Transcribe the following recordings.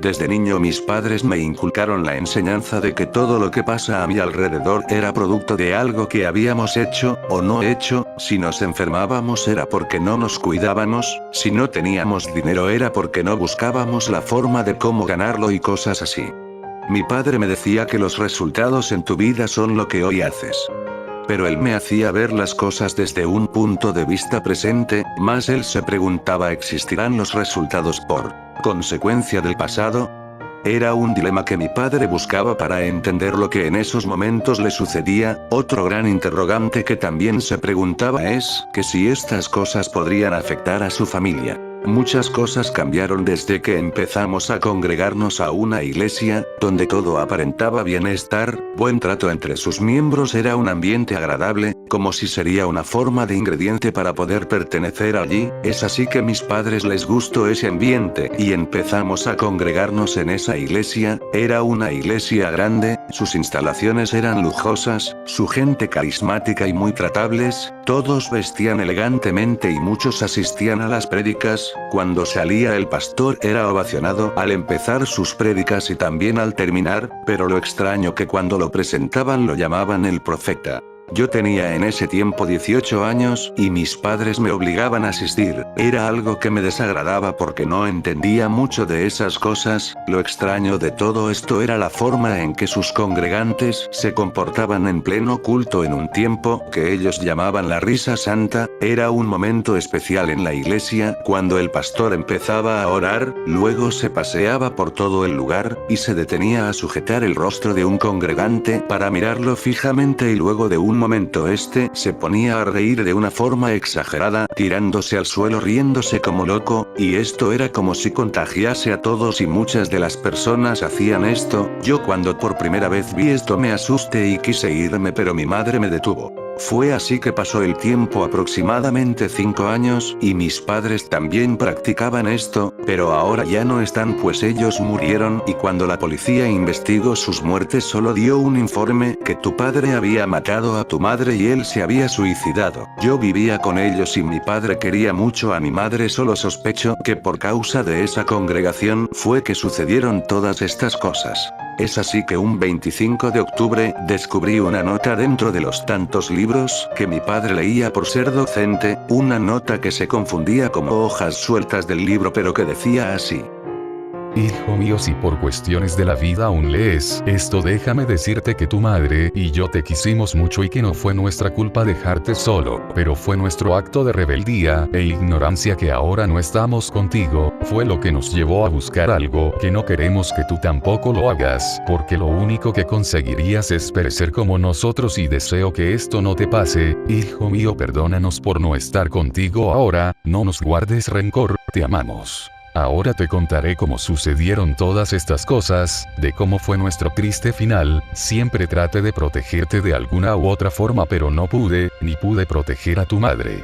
Desde niño mis padres me inculcaron la enseñanza de que todo lo que pasa a mi alrededor era producto de algo que habíamos hecho, o no hecho. Si nos enfermábamos era porque no nos cuidábamos, si no teníamos dinero era porque no buscábamos la forma de cómo ganarlo y cosas así. Mi padre me decía que los resultados en tu vida son lo que hoy haces. Pero él me hacía ver las cosas desde un punto de vista presente, más él se preguntaba: ¿existirán los resultados por consecuencia del pasado? Era un dilema que mi padre buscaba para entender lo que en esos momentos le sucedía. Otro gran interrogante que también se preguntaba es que si estas cosas podrían afectar a su familia. Muchas cosas cambiaron desde que empezamos a congregarnos a una iglesia, donde todo aparentaba bienestar, buen trato entre sus miembros, era un ambiente agradable, como si sería una forma de ingrediente para poder pertenecer allí. Es así que a mis padres les gustó ese ambiente y empezamos a congregarnos en esa iglesia. Era una iglesia grande, sus instalaciones eran lujosas, su gente carismática y muy tratables, todos vestían elegantemente y muchos asistían a las prédicas. Cuando salía el pastor era ovacionado al empezar sus prédicas y también al terminar, pero lo extraño que cuando lo presentaban lo llamaban el profeta. Yo tenía en ese tiempo 18 años y mis padres me obligaban a asistir. Era algo que me desagradaba porque no entendía mucho de esas cosas. Lo extraño de todo esto era la forma en que sus congregantes se comportaban en pleno culto en un tiempo que ellos llamaban la risa santa. Era un momento especial en la iglesia cuando el pastor empezaba a orar, luego se paseaba por todo el lugar y se detenía a sujetar el rostro de un congregante para mirarlo fijamente y luego de un momento este se ponía a reír de una forma exagerada, tirándose al suelo riéndose como loco, y esto era como si contagiase a todos y muchas de las personas hacían esto. Yo cuando por primera vez vi esto me asusté y quise irme, pero mi madre me detuvo. Fue así que pasó el tiempo, aproximadamente 5 años, y mis padres también practicaban esto, pero ahora ya no están pues ellos murieron, y cuando la policía investigó sus muertes solo dio un informe que tu padre había matado a tu madre y él se había suicidado. Yo vivía con ellos y mi padre quería mucho a mi madre, solo sospecho que por causa de esa congregación fue que sucedieron todas estas cosas. Es así que un 25 de octubre descubrí una nota dentro de los tantos libros que mi padre leía por ser docente, una nota que se confundía como hojas sueltas del libro pero que decía así: Hijo mío, si por cuestiones de la vida aún lees esto, déjame decirte que tu madre y yo te quisimos mucho y que no fue nuestra culpa dejarte solo, pero fue nuestro acto de rebeldía e ignorancia que ahora no estamos contigo, fue lo que nos llevó a buscar algo que no queremos que tú tampoco lo hagas, porque lo único que conseguirías es perecer como nosotros y deseo que esto no te pase. Hijo mío, perdónanos por no estar contigo ahora, no nos guardes rencor, te amamos. Ahora te contaré cómo sucedieron todas estas cosas, de cómo fue nuestro triste final. Siempre traté de protegerte de alguna u otra forma, pero no pude, ni pude proteger a tu madre.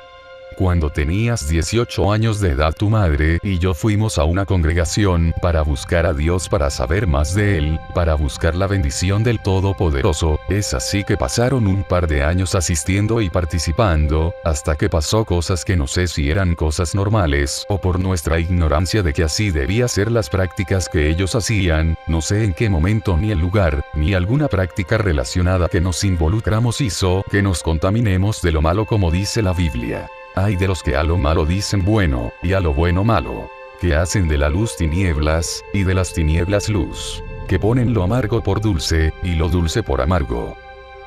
Cuando tenías 18 años de edad, tu madre y yo fuimos a una congregación para buscar a Dios, para saber más de Él, para buscar la bendición del Todopoderoso. Es así que pasaron un par de años asistiendo y participando, hasta que pasó cosas que no sé si eran cosas normales o por nuestra ignorancia de que así debía ser las prácticas que ellos hacían. No sé en qué momento ni el lugar, ni alguna práctica relacionada que nos involucramos hizo que nos contaminemos de lo malo, como dice la Biblia. Hay de los que a lo malo dicen bueno, y a lo bueno malo, que hacen de la luz tinieblas, y de las tinieblas luz, que ponen lo amargo por dulce, y lo dulce por amargo.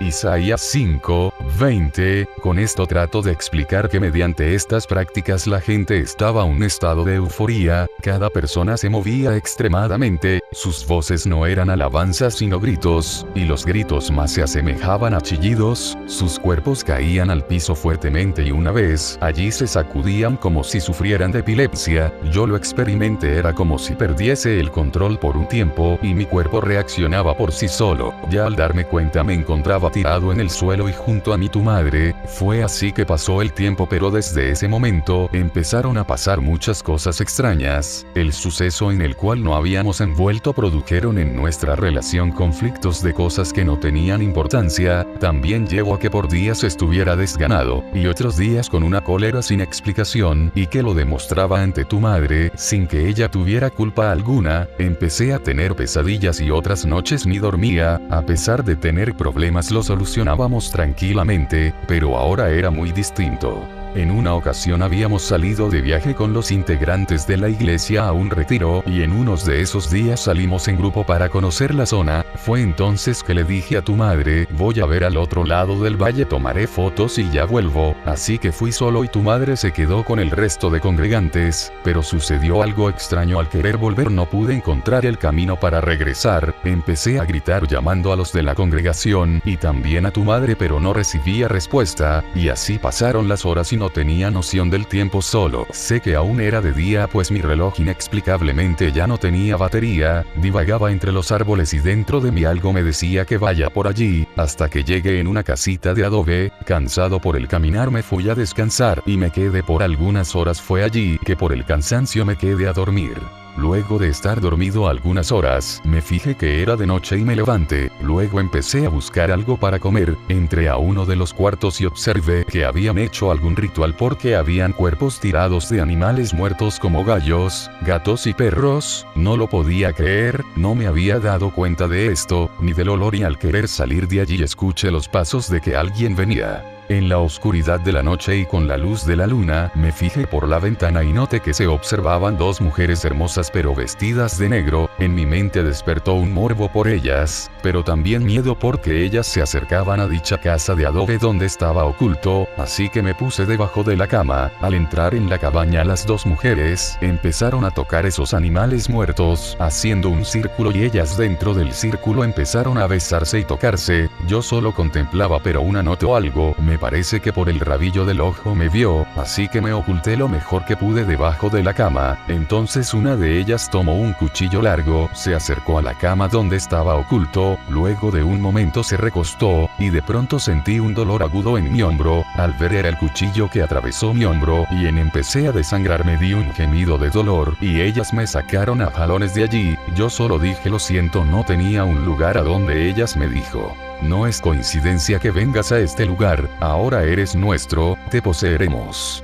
Isaías 5:20. Con esto trato de explicar que mediante estas prácticas la gente estaba en un estado de euforía, cada persona se movía extremadamente, sus voces no eran alabanzas sino gritos, y los gritos más se asemejaban a chillidos, sus cuerpos caían al piso fuertemente y una vez allí se sacudían como si sufrieran de epilepsia. Yo lo experimenté, era como si perdiese el control por un tiempo y mi cuerpo reaccionaba por sí solo. Ya al darme cuenta me encontraba estaba tirado en el suelo y junto a mí tu madre. Fue así que pasó el tiempo, pero desde ese momento empezaron a pasar muchas cosas extrañas. El suceso en el cual no habíamos envuelto produjeron en nuestra relación conflictos de cosas que no tenían importancia. También llevó a que por días estuviera desganado, y otros días con una cólera sin explicación, y que lo demostraba ante tu madre, sin que ella tuviera culpa alguna. Empecé a tener pesadillas y otras noches ni dormía. A pesar de tener problemas lo solucionábamos tranquilamente, pero ahora era muy distinto. En una ocasión habíamos salido de viaje con los integrantes de la iglesia a un retiro, y en unos de esos días salimos en grupo para conocer la zona. Fue entonces que le dije a tu madre, voy a ver al otro lado del valle, tomaré fotos y ya vuelvo. Así que fui solo y tu madre se quedó con el resto de congregantes, pero sucedió algo extraño. Al querer volver no pude encontrar el camino para regresar. Empecé a gritar llamando a los de la congregación y también a tu madre, pero no recibía respuesta, y así pasaron las horas y no tenía noción del tiempo. Solo sé que aún era de día, pues mi reloj inexplicablemente ya no tenía batería. Divagaba entre los árboles y dentro de mí algo me decía que vaya por allí, hasta que llegué en una casita de adobe. Cansado por el caminar me fui a descansar y me quedé por algunas horas. Fue allí que por el cansancio me quedé a dormir. Luego de estar dormido algunas horas, me fijé que era de noche y me levanté. Luego empecé a buscar algo para comer. Entré a uno de los cuartos y observé que habían hecho algún ritual, porque habían cuerpos tirados de animales muertos como gallos, gatos y perros. No lo podía creer, no me había dado cuenta de esto, ni del olor, y al querer salir de allí escuché los pasos de que alguien venía. En la oscuridad de la noche y con la luz de la luna, me fijé por la ventana y noté que se observaban dos mujeres hermosas pero vestidas de negro. En mi mente despertó un morbo por ellas, pero también miedo porque ellas se acercaban a dicha casa de adobe donde estaba oculto, así que me puse debajo de la cama. Al entrar en la cabaña, las dos mujeres empezaron a tocar esos animales muertos, haciendo un círculo, y ellas dentro del círculo empezaron a besarse y tocarse. Yo solo contemplaba, pero una notó algo. Me parece que por el rabillo del ojo me vio, así que me oculté lo mejor que pude debajo de la cama. Entonces una de ellas tomó un cuchillo largo, se acercó a la cama donde estaba oculto, luego de un momento se recostó, y de pronto sentí un dolor agudo en mi hombro. Al ver era el cuchillo que atravesó mi hombro, y empecé a desangrarme. Di un gemido de dolor, y ellas me sacaron a jalones de allí. Yo solo dije lo siento, no tenía un lugar a donde. Ellas me dijo, no es coincidencia que vengas a este lugar, ahora eres nuestro, te poseeremos.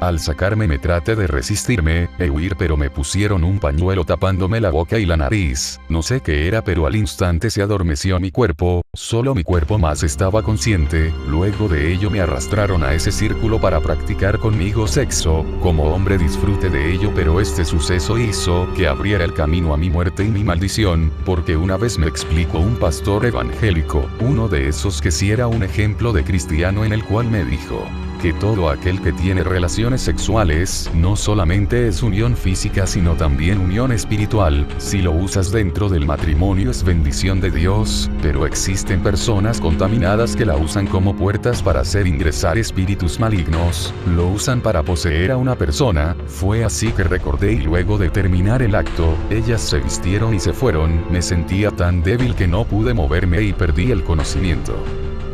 Al sacarme me traté de resistirme e huir, pero me pusieron un pañuelo tapándome la boca y la nariz. No sé qué era, pero al instante se adormeció mi cuerpo, solo mi cuerpo más estaba consciente. Luego de ello me arrastraron a ese círculo para practicar conmigo sexo. Como hombre disfruté de ello, pero este suceso hizo que abriera el camino a mi muerte y mi maldición, porque una vez me explicó un pastor evangélico, uno de esos que sí era un ejemplo de cristiano, en el cual me dijo que todo aquel que tiene relaciones sexuales no solamente es unión física sino también unión espiritual. Si lo usas dentro del matrimonio es bendición de Dios, pero existen personas contaminadas que la usan como puertas para hacer ingresar espíritus malignos, lo usan para poseer a una persona. Fue así que recordé, y luego de terminar el acto, ellas se vistieron y se fueron. Me sentía tan débil que no pude moverme y perdí el conocimiento.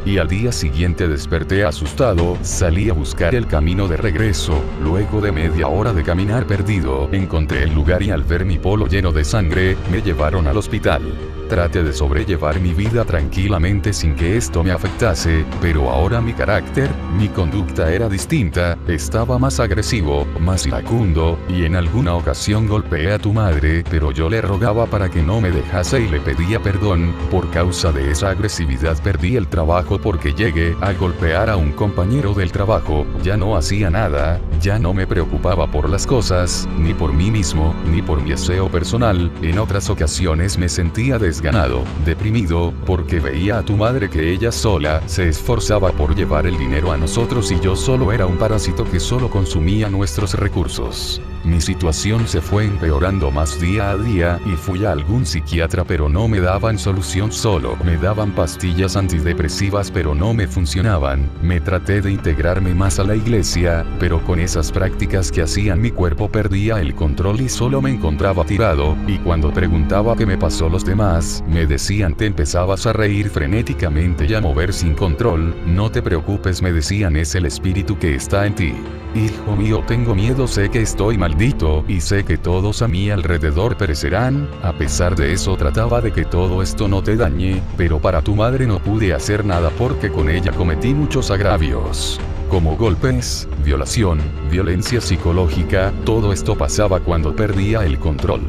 Y al día siguiente desperté asustado. Salí a buscar el camino de regreso. Luego de media hora de caminar perdido, encontré el lugar, y al ver mi polo lleno de sangre, me llevaron al hospital. Traté de sobrellevar mi vida tranquilamente sin que esto me afectase, pero ahora mi carácter, mi conducta era distinta. Estaba más agresivo, más iracundo, y en alguna ocasión golpeé a tu madre, pero yo le rogaba para que no me dejase y le pedía perdón. Por causa de esa agresividad perdí el trabajo, porque llegué a golpear a un compañero del trabajo. Ya no hacía nada, ya no me preocupaba por las cosas, ni por mí mismo, ni por mi aseo personal. En otras ocasiones me sentía desganado, deprimido, porque veía a tu madre que ella sola se esforzaba por llevar el dinero a nosotros y yo solo era un parásito que solo consumía nuestros recursos. Mi situación se fue empeorando más día a día y fui a algún psiquiatra pero no me daban solución, solo me daban pastillas antidepresivas pero no me funcionaban. Me traté de integrarme más a la iglesia, pero con esas prácticas que hacían mi cuerpo perdía el control y solo me encontraba tirado, y cuando preguntaba qué me pasó los demás, me decían te empezabas a reír frenéticamente y a mover sin control. No te preocupes, me decían, es el espíritu que está en ti. Hijo mío, tengo miedo, sé que estoy maldito, y sé que todos a mi alrededor perecerán. A pesar de eso trataba de que todo esto no te dañe, pero para tu madre no pude hacer nada porque con ella cometí muchos agravios. Como golpes, violación, violencia psicológica, todo esto pasaba cuando perdía el control.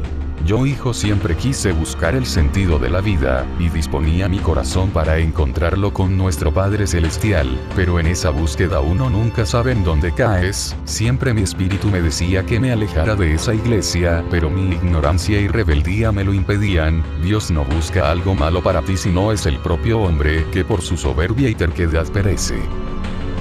Yo, hijo, siempre quise buscar el sentido de la vida, y disponía mi corazón para encontrarlo con nuestro Padre Celestial, pero en esa búsqueda uno nunca sabe en dónde caes. Siempre mi espíritu me decía que me alejara de esa iglesia, pero mi ignorancia y rebeldía me lo impedían. Dios no busca algo malo para ti, sino es el propio hombre, que por su soberbia y terquedad perece.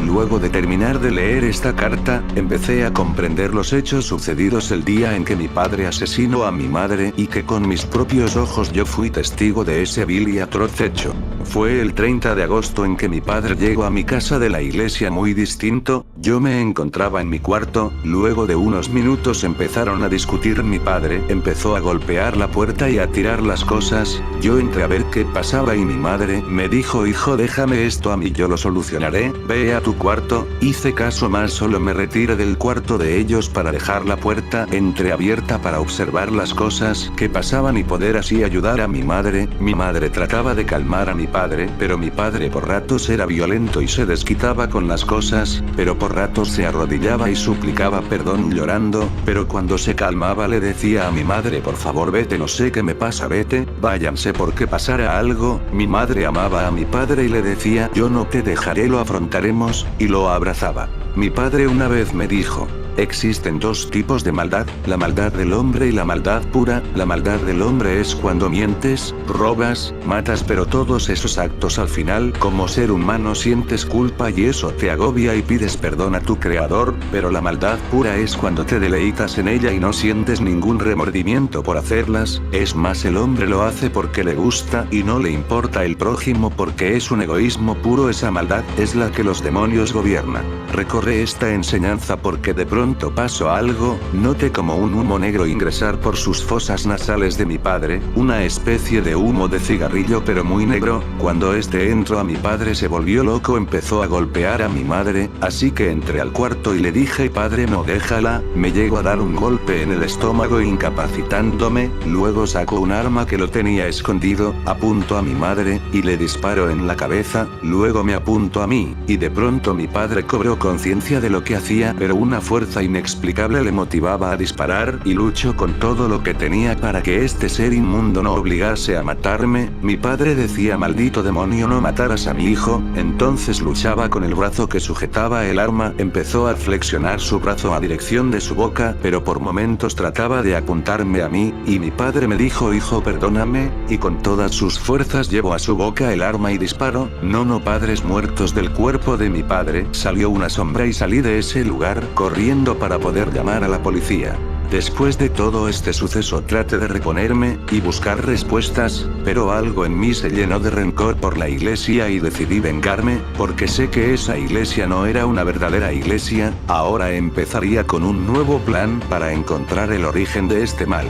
Luego de terminar de leer esta carta, empecé a comprender los hechos sucedidos el día en que mi padre asesinó a mi madre y que con mis propios ojos yo fui testigo de ese vil y atroz hecho. Fue el 30 de agosto en que mi padre llegó a mi casa de la iglesia muy distinto. Yo me encontraba en mi cuarto, luego de unos minutos empezaron a discutir. Mi padre empezó a golpear la puerta y a tirar las cosas. Yo entré a ver qué pasaba y mi madre me dijo: hijo, déjame esto a mí, yo lo solucionaré, ve a tu cuarto. Hice caso más, solo me retiré del cuarto de ellos para dejar la puerta entreabierta para observar las cosas que pasaban y poder así ayudar a mi madre. Mi madre trataba de calmar a mi padre, pero mi padre por ratos era violento y se desquitaba con las cosas, pero por ratos se arrodillaba y suplicaba perdón llorando, pero cuando se calmaba le decía a mi madre: por favor vete, no sé qué me pasa, vete, váyanse porque pasará algo. Mi madre amaba a mi padre y le decía: yo no te dejaré, lo afrontaremos, y lo abrazaba. Mi padre una vez me dijo: existen dos tipos de maldad, la maldad del hombre y la maldad pura. La maldad del hombre es cuando mientes, robas, matas, pero todos esos actos al final, como ser humano, sientes culpa y eso te agobia y pides perdón a tu creador, pero la maldad pura es cuando te deleitas en ella y no sientes ningún remordimiento por hacerlas. Es más, el hombre lo hace porque le gusta y no le importa el prójimo porque es un egoísmo puro. Esa maldad es la que los demonios gobiernan. Recorre esta enseñanza porque de pronto pasó algo. Noté como un humo negro ingresar por sus fosas nasales de mi padre, una especie de humo de cigarrillo pero muy negro. Cuando este entró a mi padre se volvió loco, empezó a golpear a mi madre, así que entré al cuarto y le dije: padre, no, déjala. Me llegó a dar un golpe en el estómago incapacitándome, luego sacó un arma que lo tenía escondido, apuntó a mi madre, y le disparó en la cabeza, luego me apuntó a mí, y de pronto mi padre cobró conciencia de lo que hacía, pero una fuerza inexplicable le motivaba a disparar y luchó con todo lo que tenía para que este ser inmundo no obligase a matarme. Mi padre decía: maldito demonio, no matarás a mi hijo. Entonces luchaba con el brazo que sujetaba el arma, empezó a flexionar su brazo a dirección de su boca, pero por momentos trataba de apuntarme a mí, y mi padre me dijo: hijo, perdóname, y con todas sus fuerzas llevó a su boca el arma y disparó. No, padres muertos del cuerpo de mi padre, salió una sombra y salí de ese lugar corriendo para poder llamar a la policía. Después de todo este suceso traté de reponerme y buscar respuestas, pero algo en mí se llenó de rencor por la iglesia y decidí vengarme, porque sé que esa iglesia no era una verdadera iglesia. Ahora empezaría con un nuevo plan para encontrar el origen de este mal.